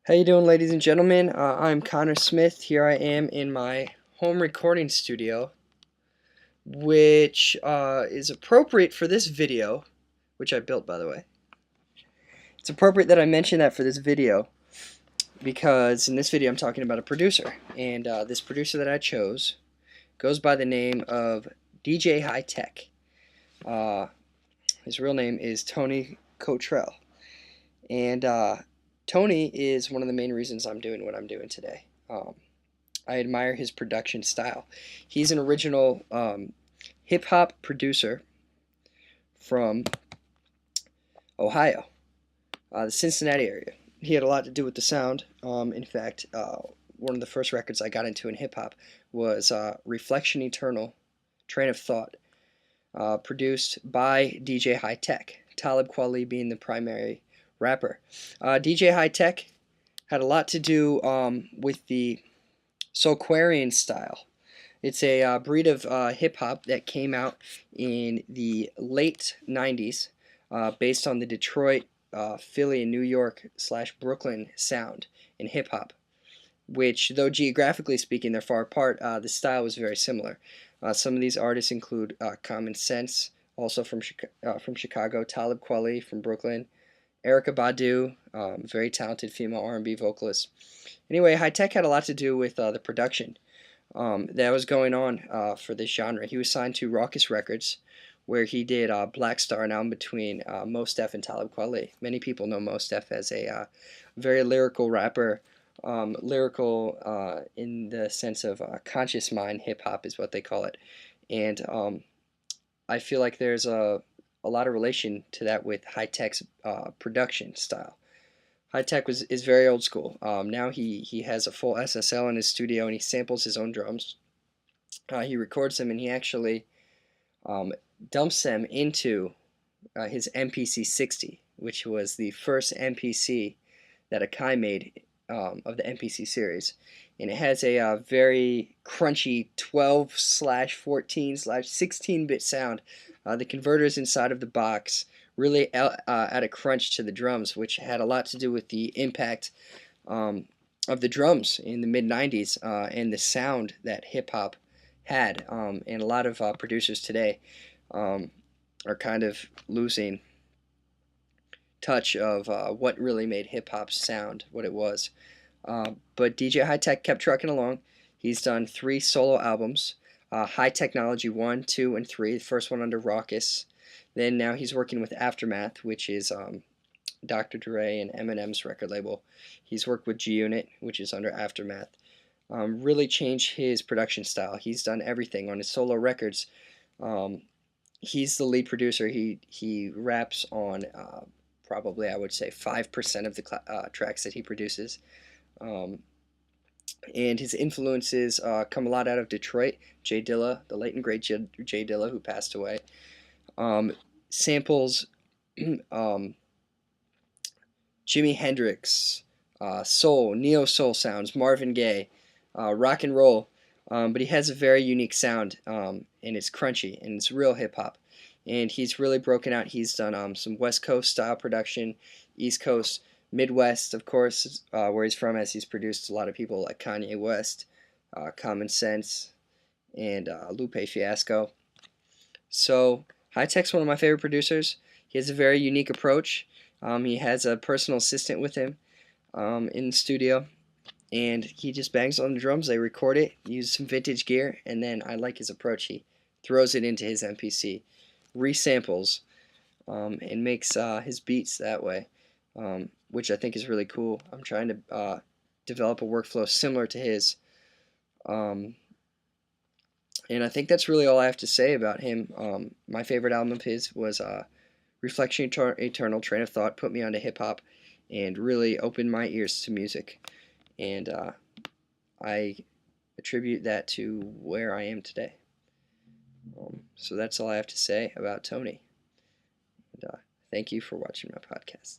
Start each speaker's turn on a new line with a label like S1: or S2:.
S1: How you doing, ladies and gentlemen? I'm Connor Smith. Here I am in my home recording studio, which is appropriate for this video, which I built, by the way. It's appropriate that I mention that for this video, because in this video I'm talking about a producer, and this producer that I chose goes by the name of DJ High Tech. His real name is Tony Cottrell, and Tony is one of the main reasons I'm doing what I'm doing today. I admire his production style. He's an original hip-hop producer from Ohio, the Cincinnati area. He had a lot to do with the sound. In fact, one of the first records I got into in hip-hop was Reflection Eternal, Train of Thought, produced by DJ High Tech, Talib Kweli being the primary rapper. DJ High Tech had a lot to do with the Soulquarian style. It's a breed of hip-hop that came out in the late 90s based on the Detroit, Philly, and New York / Brooklyn sound in hip-hop, which, though geographically speaking they're far apart, the style was very similar. Some of these artists include Common Sense, also from Chicago, Talib Kweli from Brooklyn, Erykah Badu, very talented female R&B vocalist. Anyway, High Tech had a lot to do with the production that was going on for this genre. He was signed to Rawkus Records, where he did Black Star, an album between Mos Def and Talib Kweli. Many people know Mos Def as a very lyrical rapper, lyrical in the sense of conscious mind hip-hop is what they call it. And I feel like there's a lot of relation to that with High Tech's production style. High Tech is very old school. Now he has a full SSL in his studio and he samples his own drums. He records them and he actually dumps them into his MPC 60, which was the first MPC that Akai made of the MPC series. And it has a very crunchy 12/14/16-bit sound. The converters inside of the box really add a crunch to the drums, which had a lot to do with the impact of the drums in the mid-90s and the sound that hip-hop had. And a lot of producers today are kind of losing touch of what really made hip-hop sound what it was. But DJ High Tech kept trucking along. He's done 3 solo albums. High Technology 1, 2, and 3, the first one under Rawkus. Then now he's working with Aftermath, which is Dr. Dre and Eminem's record label. He's worked with G-Unit, which is under Aftermath. Really changed his production style. He's done everything on his solo records. He's the lead producer. He raps on probably, I would say, 5% of the tracks that he produces. And his influences come a lot out of Detroit. Jay Dilla, the late and great Jay Dilla, who passed away. Samples Jimi Hendrix, soul, neo-soul sounds, Marvin Gaye, rock and roll. But he has a very unique sound, and it's crunchy, and it's real hip-hop. And he's really broken out. He's done some West Coast style production, East Coast, Midwest, of course, where he's from, as he's produced a lot of people like Kanye West, Common Sense, and Lupe Fiasco. So High Tech's one of my favorite producers. He has a very unique approach. He has a personal assistant with him in the studio, and he just bangs on the drums. They record it, use some vintage gear, and then I like his approach. He throws it into his MPC, resamples, and makes his beats that way. Which I think is really cool. I'm trying to develop a workflow similar to his. And I think that's really all I have to say about him. My favorite album of his was Reflection Eternal, Train of Thought, put me onto hip-hop and really opened my ears to music. And I attribute that to where I am today. So that's all I have to say about Tony. And thank you for watching my podcast.